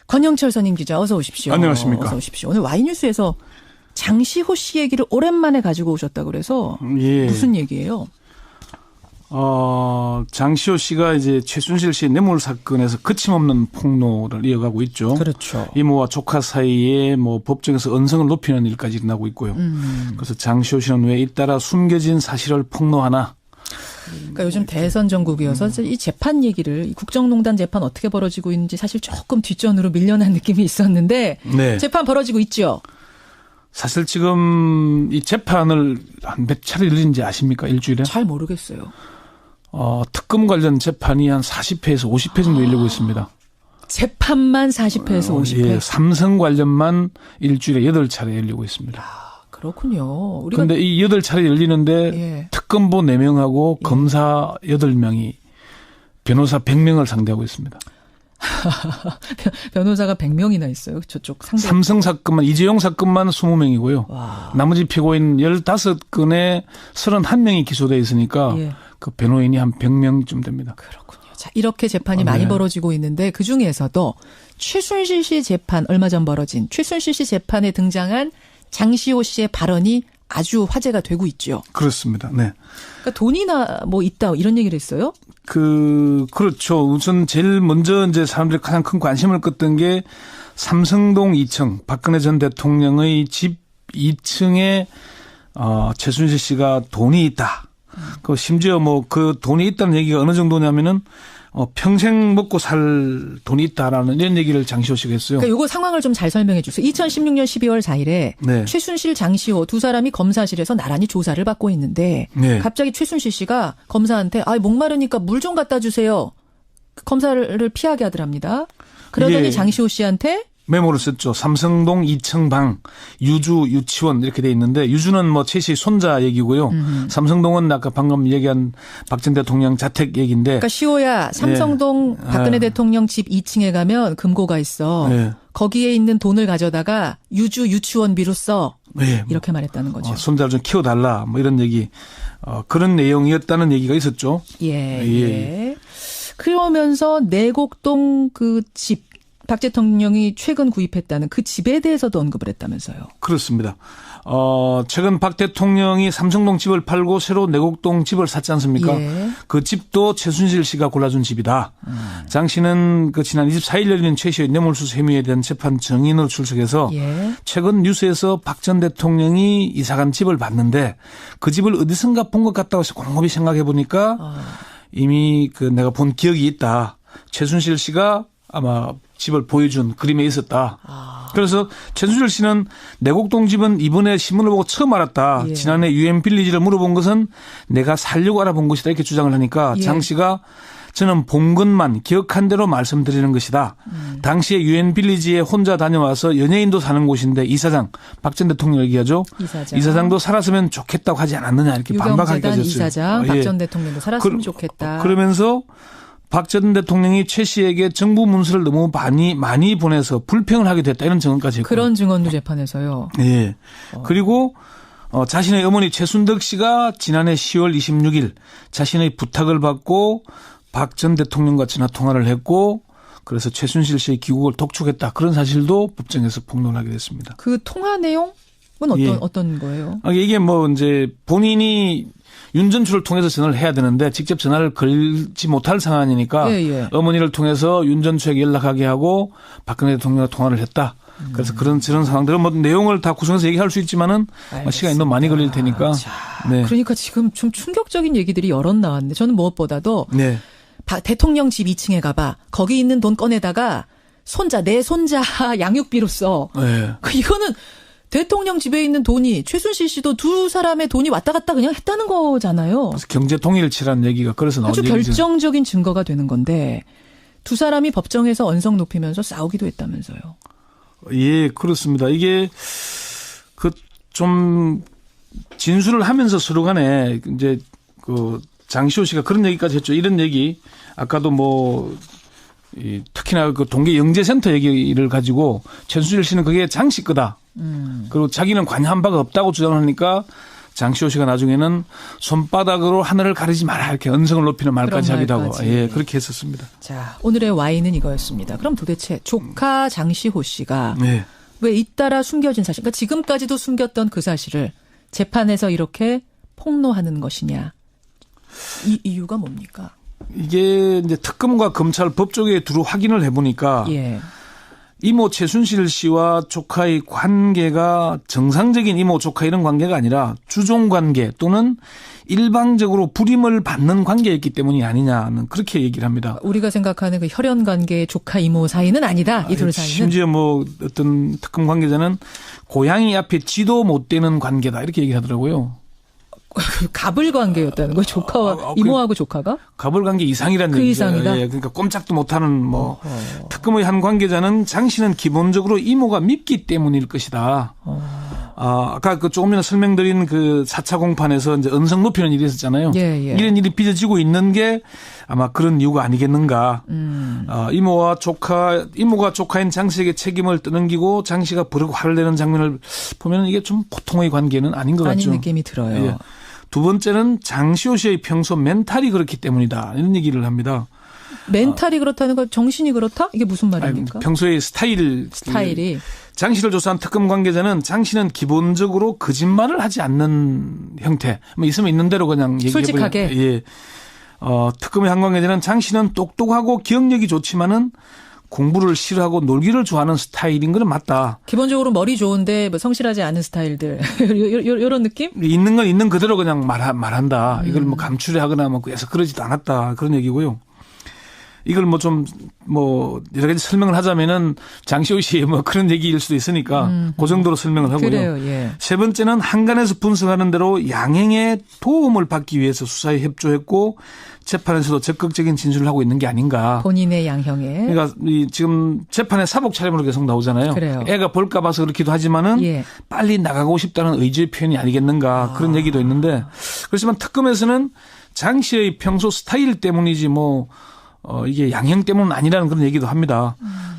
권영철 선임 기자 어서 오십시오. 안녕하십니까. 어서 오십시오. 오늘 Y뉴스에서 장시호 씨 얘기를 오랜만에 가지고 오셨다고 그래서 예. 무슨 얘기예요? 장시호 씨가 이제 최순실 씨 뇌물 사건에서 거침없는 폭로를 이어가고 있죠. 그렇죠. 이모와 조카 사이에 뭐 법정에서 언성을 높이는 일까지 일어나고 있고요. 그래서 장시호 씨는 왜 잇따라 숨겨진 사실을 폭로하나? 그러니까 요즘 대선 전국이어서 이 재판 얘기를 이 국정농단 재판 어떻게 벌어지고 있는지 사실 조금 뒷전으로 밀려난 느낌이 있었는데 네. 재판 벌어지고 있죠. 사실 지금 이 재판을 한 몇 차례 열린지 아십니까? 일주일에? 잘 모르겠어요. 특검 관련 재판이 한 40회에서 50회 정도 열리고 있습니다. 재판만 40회에서 50회? 예, 삼성 관련만 일주일에 8차례 열리고 있습니다. 그렇군요. 그런데 이 8차례 열리는데 예. 특검보 4명하고 검사 8명이 변호사 100명을 상대하고 있습니다. 변호사가 100명이나 있어요. 저쪽 상대. 삼성 사건만 이재용 사건만 20명이고요. 와. 나머지 피고인 15건에 31명이 기소되어 있으니까 예. 그 변호인이 한 100명쯤 됩니다. 그렇군요. 자, 이렇게 재판이 많이 벌어지고 있는데 그중에서도 최순실 씨 재판 얼마 전 벌어진 최순실 씨 재판에 등장한 장시호 씨의 발언이 아주 화제가 되고 있죠. 그렇습니다. 네. 그러니까 돈이나 뭐 있다 이런 얘기를 했어요? 그렇죠. 우선 제일 먼저 이제 사람들이 가장 큰 관심을 끄던 게 삼성동 2층 박근혜 전 대통령의 집 2층에 최순실 씨가 돈이 있다. 그 심지어 뭐 그 돈이 있다는 얘기가 어느 정도냐면은 평생 먹고 살 돈이 있다라는 이런 얘기를 장시호 씨가 했어요. 그러니까 이거 상황을 좀 잘 설명해 주세요. 2016년 12월 4일에 네. 최순실, 장시호 두 사람이 검사실에서 나란히 조사를 받고 있는데 네. 갑자기 최순실 씨가 검사한테 목마르니까 물 좀 갖다 주세요. 검사를 피하게 하더랍니다. 그러더니 예. 장시호 씨한테 메모를 썼죠. 삼성동 2층 방 유주 유치원 이렇게 돼 있는데 유주는 뭐 최 씨의 손자 얘기고요. 삼성동은 아까 방금 얘기한 박 전 대통령 자택 얘기인데. 그러니까 시호야 삼성동 박근혜 대통령 집 2층에 가면 금고가 있어. 네. 거기에 있는 돈을 가져다가 유주 유치원비로 써. 네. 이렇게 말했다는 거죠. 손자를 좀 키워달라 뭐 이런 얘기. 그런 내용이었다는 얘기가 있었죠. 예. 그러면서 내곡동 그 집. 박 대통령이 최근 구입했다는 그 집에 대해서도 언급을 했다면서요. 그렇습니다. 최근 박 대통령이 삼성동 집을 팔고 새로 내곡동 집을 샀지 않습니까? 예. 그 집도 최순실 씨가 골라준 집이다. 장 씨는 그 지난 24일 열린 최 씨의 뇌물수수 혐의에 대한 재판 증인으로 출석해서 예. 최근 뉴스에서 박 전 대통령이 이사간 집을 봤는데 그 집을 어디선가 본 것 같다고 해서 곰곰이 생각해 보니까 이미 그 내가 본 기억이 있다. 최순실 씨가 아마 집을 보여준 그림에 있었다. 그래서 최순실 씨는 내곡동 집은 이번에 신문을 보고 처음 알았다. 예. 지난해 유엔 빌리지를 물어본 것은 내가 살려고 알아본 것이다. 이렇게 주장을 하니까 예. 장 씨가 저는 본 것만 기억한 대로 말씀드리는 것이다. 당시에 유엔 빌리지에 혼자 다녀와서 연예인도 사는 곳인데 이사장 박 전 대통령 얘기하죠. 이사장도 살았으면 좋겠다고 하지 않았느냐 이렇게 반박하기까지 했어요. 이사장 박 전 대통령도 살았으면 좋겠다. 그러면서 박 전 대통령이 최 씨에게 정부 문서를 너무 많이 보내서 불평을 하게 됐다 이런 증언까지 했고. 그런 증언도 재판에서요. 예. 그리고 자신의 어머니 최순덕 씨가 지난해 10월 26일 자신의 부탁을 받고 박 전 대통령과 전화 통화를 했고 그래서 최순실 씨의 귀국을 독촉했다. 그런 사실도 법정에서 폭로하게 됐습니다. 그 통화 내용은 어떤 거예요? 이게 뭐 이제 본인이 윤전추를 통해서 전화를 해야 되는데 직접 전화를 걸지 못할 상황이니까 어머니를 통해서 윤전추에게 연락하게 하고 박근혜 대통령과 통화를 했다. 그래서 저런 상황들은 뭐 내용을 다 구성해서 얘기할 수 있지만은 알겠습니다. 시간이 너무 많이 걸릴 테니까. 자, 그러니까 지금 좀 충격적인 얘기들이 여럿 나왔는데 저는 무엇보다도 대통령 집 2층에 가봐. 거기 있는 돈 꺼내다가 내 손자 양육비로 써. 이거는 대통령 집에 있는 돈이 최순실 씨도 두 사람의 돈이 왔다 갔다 그냥 했다는 거잖아요. 그래서 경제 통일치라는 얘기가 그래서 나오죠. 아주 결정적인 증거가 되는 건데 두 사람이 법정에서 언성 높이면서 싸우기도 했다면서요. 예, 그렇습니다. 이게 좀 진술을 하면서 서로 간에 이제 장시호 씨가 그런 얘기까지 했죠. 이런 얘기 아까도 특히나 그 동계 영재센터 얘기를 가지고 최순실 씨는 그게 장씨 거다. 그리고 자기는 관여한 바가 없다고 주장하니까 장시호 씨가 나중에는 손바닥으로 하늘을 가리지 마라 이렇게 언성을 높이는 말까지 하기도 하고 예, 그렇게 했었습니다. 자, 오늘의 와인은 이거였습니다. 그럼 도대체 조카 장시호 씨가 네. 왜 잇따라 숨겨진 사실, 그러니까 지금까지도 숨겼던 그 사실을 재판에서 이렇게 폭로하는 것이냐. 이 이유가 뭡니까? 이게 이제 특검과 검찰 법조계에 두루 확인을 해보니까 예. 이모 최순실 씨와 조카의 관계가 정상적인 이모 조카 이런 관계가 아니라 주종 관계 또는 일방적으로 불임을 받는 관계였기 때문이 아니냐는 그렇게 얘기를 합니다. 우리가 생각하는 그 혈연 관계 조카 이모 사이는 아니다. 이 둘 사이는. 심지어 뭐 어떤 특검 관계자는 고양이 앞에 쥐도 못 대는 관계다 이렇게 얘기하더라고요. 갑을 관계였다는 거예요. 조카와 이모하고 조카가? 갑을 관계 이상이라는 그 얘기죠. 이상이다. 예, 그러니까 꼼짝도 못하는 뭐 특검의 한 관계자는 장 씨는 기본적으로 이모가 밉기 때문일 것이다. 아까 그 조금 전에 설명드린 그 4차 공판에서 이제 언성 높이는 일이 있었잖아요. 예, 예. 이런 일이 빚어지고 있는 게 아마 그런 이유가 아니겠는가. 이모가 조카인 장 씨에게 책임을 떠넘기고 장 씨가 버르고 화를 내는 장면을 보면 이게 좀 보통의 관계는 아닌 것 같죠. 아닌 느낌이 들어요. 예. 두 번째는 장시호 씨의 평소 멘탈이 그렇기 때문이다. 이런 얘기를 합니다. 멘탈이 그렇다는 건 정신이 그렇다? 이게 무슨 말입니까? 평소의 스타일이. 장 씨를 조사한 특검 관계자는 장 씨는 기본적으로 거짓말을 하지 않는 형태. 뭐 있으면 있는 대로 그냥 얘기해 솔직하게. 예. 특검의 한 관계자는 장 씨는 똑똑하고 기억력이 좋지만은 공부를 싫어하고 놀기를 좋아하는 스타일인 건 맞다. 기본적으로 머리 좋은데 뭐 성실하지 않은 스타일들 이런 느낌? 있는 건 있는 그대로 그냥 말한다. 이걸 뭐 감추려하거나 뭐 그래서 그러지도 않았다 그런 얘기고요. 이걸 뭐 좀 뭐 여러 가지 설명을 하자면은 장시호 씨의 뭐 그런 얘기일 수도 있으니까 그 정도로 설명을 하고요. 그래요, 예. 세 번째는 한간에서 분석하는 대로 양형의 도움을 받기 위해서 수사에 협조했고 재판에서도 적극적인 진술을 하고 있는 게 아닌가. 본인의 양형에. 그러니까 지금 재판에 사복 차림으로 계속 나오잖아요. 그래요. 애가 볼까 봐서 그렇기도 하지만은 예. 빨리 나가고 싶다는 의지의 표현이 아니겠는가 그런 얘기도 있는데 그렇지만 특검에서는 장 씨의 평소 스타일 때문이지 뭐 이게 양형 때문은 아니라는 그런 얘기도 합니다.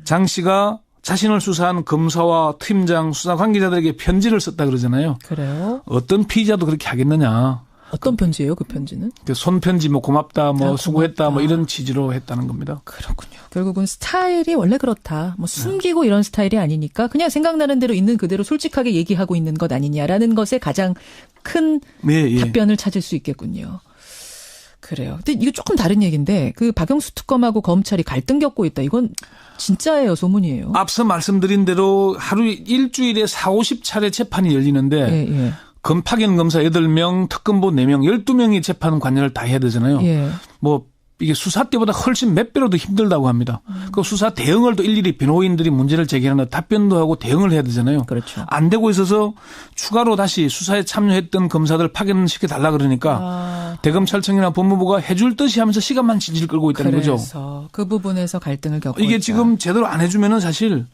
장 씨가 자신을 수사한 검사와 팀장, 수사 관계자들에게 편지를 썼다 그러잖아요. 그래요? 어떤 피의자도 그렇게 하겠느냐. 어떤 편지예요, 그 편지는? 손편지 뭐 고맙다, 뭐 수고했다, 뭐 이런 취지로 했다는 겁니다. 그렇군요. 결국은 스타일이 원래 그렇다. 뭐 숨기고 이런 스타일이 아니니까 그냥 생각나는 대로 있는 그대로 솔직하게 얘기하고 있는 것 아니냐라는 것에 가장 큰 답변을 찾을 수 있겠군요. 그래요. 근데 이거 조금 다른 얘기인데 그 박영수 특검하고 검찰이 갈등 겪고 있다. 이건 진짜예요, 소문이에요? 앞서 말씀드린 대로 하루 일주일에 40-50차례 재판이 열리는데 파견 검사 8명, 특검보 4명, 12명이 재판 관여를 다 해야 되잖아요. 예. 뭐 이게 수사 때보다 훨씬 몇 배로 더 힘들다고 합니다. 그 수사 대응을 또 일일이 변호인들이 문제를 제기하는 답변도 하고 대응을 해야 되잖아요. 그렇죠. 안 되고 있어서 추가로 다시 수사에 참여했던 검사들 파견시켜 달라 그러니까 대검찰청이나 법무부가 해줄 듯이 하면서 시간만 질질 끌고 있다는 거죠. 그래서 그 부분에서 갈등을 겪고 이게 있다. 지금 제대로 안 해주면은 사실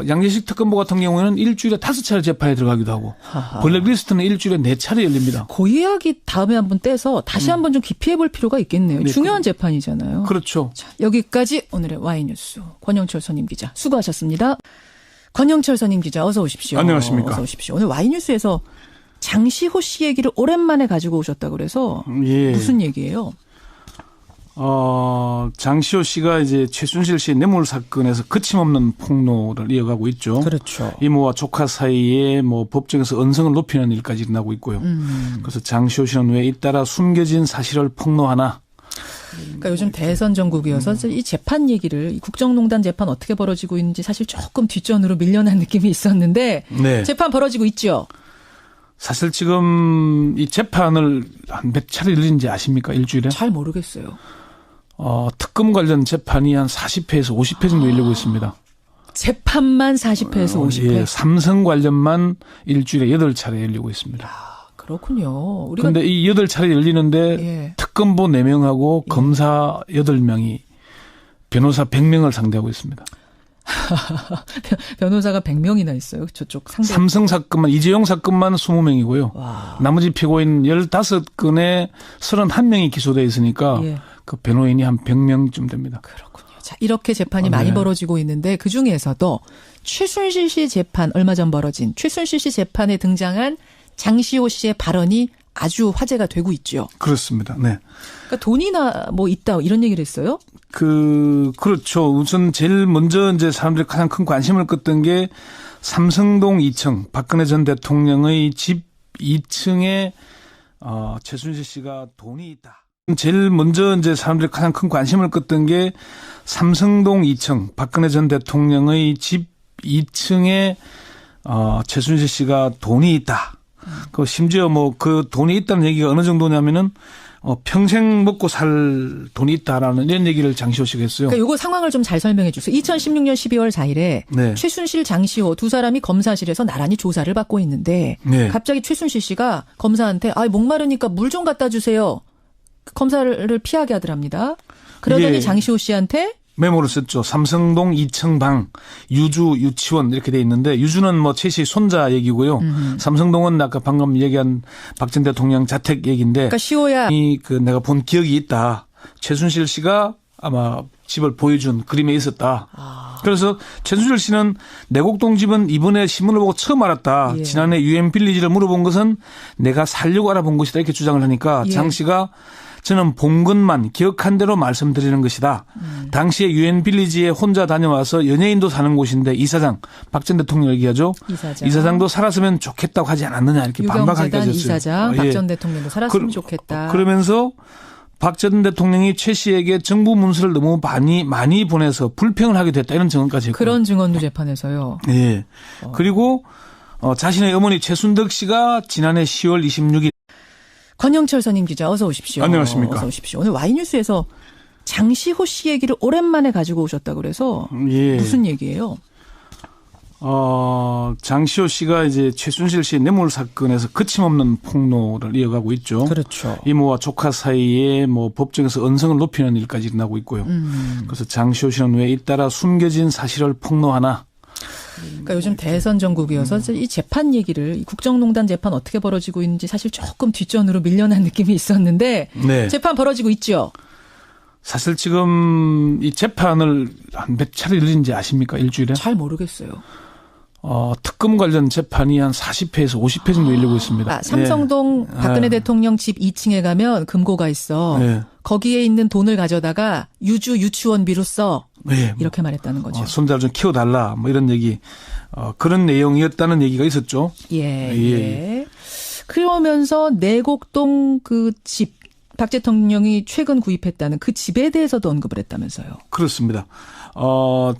양재식 특검보 같은 경우에는 일주일에 5차례 재판에 들어가기도 하고 블랙리스트는 일주일에 4차례 열립니다. 그 이야기 다음에 한번 떼서 다시 한번 좀 깊이 해볼 필요가 있겠네요. 네, 중요한 재판이잖아요. 그렇죠. 자, 여기까지 오늘의 와이뉴스 권영철 선임 기자 수고하셨습니다. 권영철 선임 기자 어서 오십시오. 안녕하십니까. 어서 오십시오. 오늘 와이뉴스에서 장시호 씨 얘기를 오랜만에 가지고 오셨다고 그래서 무슨 얘기예요? 장시호 씨가 이제 최순실 씨의 뇌물 사건에서 거침없는 폭로를 이어가고 있죠. 그렇죠. 이모와 조카 사이에 뭐 법정에서 언성을 높이는 일까지 일어나고 있고요. 그래서 장시호 씨는 왜 잇따라 숨겨진 사실을 폭로하나? 그러니까 요즘 대선 전국이어서 이 재판 얘기를 이 국정농단 재판 어떻게 벌어지고 있는지 사실 조금 뒷전으로 밀려난 느낌이 있었는데 네. 재판 벌어지고 있죠. 사실 지금 이 재판을 한 몇 차례 열리는지 아십니까? 일주일에? 잘 모르겠어요. 특검 관련 재판이 한 40회에서 50회 정도 열리고 있습니다. 재판만 40회에서 50회? 예, 삼성 관련만 일주일에 8차례 열리고 있습니다. 그렇군요. 그런데 이 8차례 열리는데 특검보 4명하고 검사 8명이 변호사 100명을 상대하고 있습니다. 변호사가 100명이나 있어요. 저쪽 상대. 삼성 사건만 이재용 사건만 20명이고요. 와. 나머지 피고인 15건에 31명이 기소되어 있으니까 그 변호인이 한 100명쯤 됩니다. 그렇군요. 자, 이렇게 재판이 많이 벌어지고 있는데 그중에서도 최순실 씨 재판 얼마 전 벌어진 최순실 씨 재판에 등장한 장시호 씨의 발언이 아주 화제가 되고 있죠. 그렇습니다. 네. 그러니까 돈이나 뭐 있다 이런 얘기를 했어요? 그렇죠. 우선 제일 먼저 이제 사람들이 가장 큰 관심을 끄던 게 삼성동 2층 박근혜 전 대통령의 집 2층에 최순실 씨가 돈이 있다. 제일 먼저 이제 사람들이 가장 큰 관심을 끄던 게 삼성동 2층 박근혜 전 대통령의 집 2층에 최순실 씨가 돈이 있다. 그 심지어 뭐 그 돈이 있다는 얘기가 어느 정도냐면은 평생 먹고 살 돈이 있다라는 이런 얘기를 장시호 씨가 했어요. 그러니까 이거 상황을 좀 잘 설명해 주세요. 2016년 12월 4일에 네. 최순실, 장시호 두 사람이 검사실에서 나란히 조사를 받고 있는데 네. 갑자기 최순실 씨가 검사한테 목마르니까 물 좀 갖다 주세요. 검사를 피하게 하더랍니다. 그러더니 예. 장시호 씨한테 메모를 썼죠. 삼성동 2층 방 유주 유치원 이렇게 돼 있는데 유주는 뭐 최 씨 손자 얘기고요. 삼성동은 아까 방금 얘기한 박 전 대통령 자택 얘기인데 그러니까 시호야 내가 본 기억이 있다. 최순실 씨가 아마 집을 보여준 그림에 있었다. 그래서 최순실 씨는 내곡동 집은 이번에 신문을 보고 처음 알았다. 예. 지난해 유엔 빌리지를 물어본 것은 내가 살려고 알아본 것이다 이렇게 주장을 하니까 예. 장 씨가 저는 본 것만 기억한 대로 말씀드리는 것이다. 당시에 유엔 빌리지에 혼자 다녀와서 연예인도 사는 곳인데 이사장 박 전 대통령 얘기하죠. 이사장도 살았으면 좋겠다고 하지 않았느냐 이렇게 반박하기까지 했어요. 이사장 박 전 대통령도 살았으면 좋겠다. 그러면서 박 전 대통령이 최 씨에게 정부 문서를 너무 많이 보내서 불평을 하게 됐다 이런 증언까지 했고. 그런 증언도 재판에서요. 네. 그리고 자신의 어머니 최순덕 씨가 지난해 10월 26일 권영철 선임 기자 어서 오십시오. 안녕하십니까. 어서 오십시오. 오늘 와이뉴스에서 장시호 씨 얘기를 오랜만에 가지고 오셨다고 그래서 예. 무슨 얘기예요? 장시호 씨가 이제 최순실 씨의 뇌물 사건에서 거침없는 폭로를 이어가고 있죠. 그렇죠. 이모와 조카 사이에 뭐 법정에서 언성을 높이는 일까지 일어나고 있고요. 그래서 장시호 씨는 왜 잇따라 숨겨진 사실을 폭로하나? 그러니까 요즘 대선 전국이어서 이 재판 얘기를 이 국정농단 재판 어떻게 벌어지고 있는지 사실 조금 뒷전으로 밀려난 느낌이 있었는데 네. 재판 벌어지고 있죠. 사실 지금 이 재판을 한 몇 차례 열린지 아십니까? 일주일에? 잘 모르겠어요. 특검 관련 재판이 한 40회에서 50회 정도 열리고 있습니다. 삼성동 박근혜 대통령 집 2층에 가면 금고가 있어. 네. 거기에 있는 돈을 가져다가 유치원비로 써. 네. 이렇게 말했다는 거죠. 손자를 좀 키워달라 뭐 이런 얘기 그런 내용이었다는 얘기가 있었죠. 예. 그러면서 내곡동 그 집 박 대통령이 최근 구입했다는 그 집에 대해서도 언급을 했다면서요. 그렇습니다.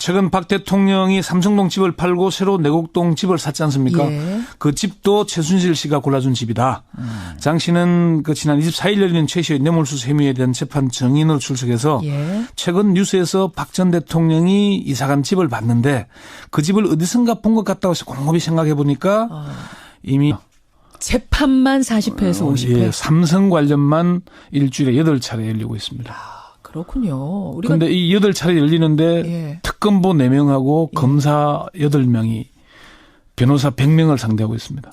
최근 박 대통령이 삼성동 집을 팔고 새로 내곡동 집을 샀지 않습니까? 예. 그 집도 최순실 씨가 골라준 집이다. 장 씨는 그 지난 24일 열린 최 씨의 뇌물수수 혐의에 대한 재판 증인으로 출석해서 예. 최근 뉴스에서 박 전 대통령이 이사간 집을 봤는데 그 집을 어디선가 본 것 같다고 해서 곰곰이 생각해 보니까 이미 재판만 40회에서 50회. 예, 삼성 관련만 일주일에 8차례 열리고 있습니다. 그렇군요. 그런데 이 8차례 열리는데 예. 특검보 4명하고 검사 8명이 변호사 100명을 상대하고 있습니다.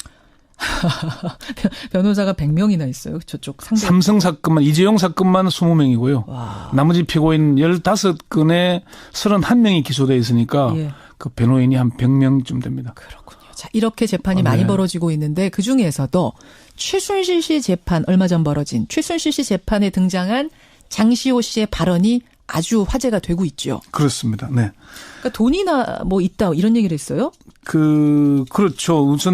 변호사가 100명이나 있어요. 저쪽 상대. 삼성 사건만 이재용 사건만 20명이고요. 와. 나머지 피고인 15건에 31명이 기소되어 있으니까 예. 그 변호인이 한 100명쯤 됩니다. 그렇군요. 자, 이렇게 재판이 많이 벌어지고 있는데 그중에서도 최순실 씨 재판 얼마 전 벌어진 최순실 씨 재판에 등장한 장시호 씨의 발언이 아주 화제가 되고 있죠. 그렇습니다. 네. 그러니까 돈이나 뭐 있다 이런 얘기를 했어요? 그렇죠. 우선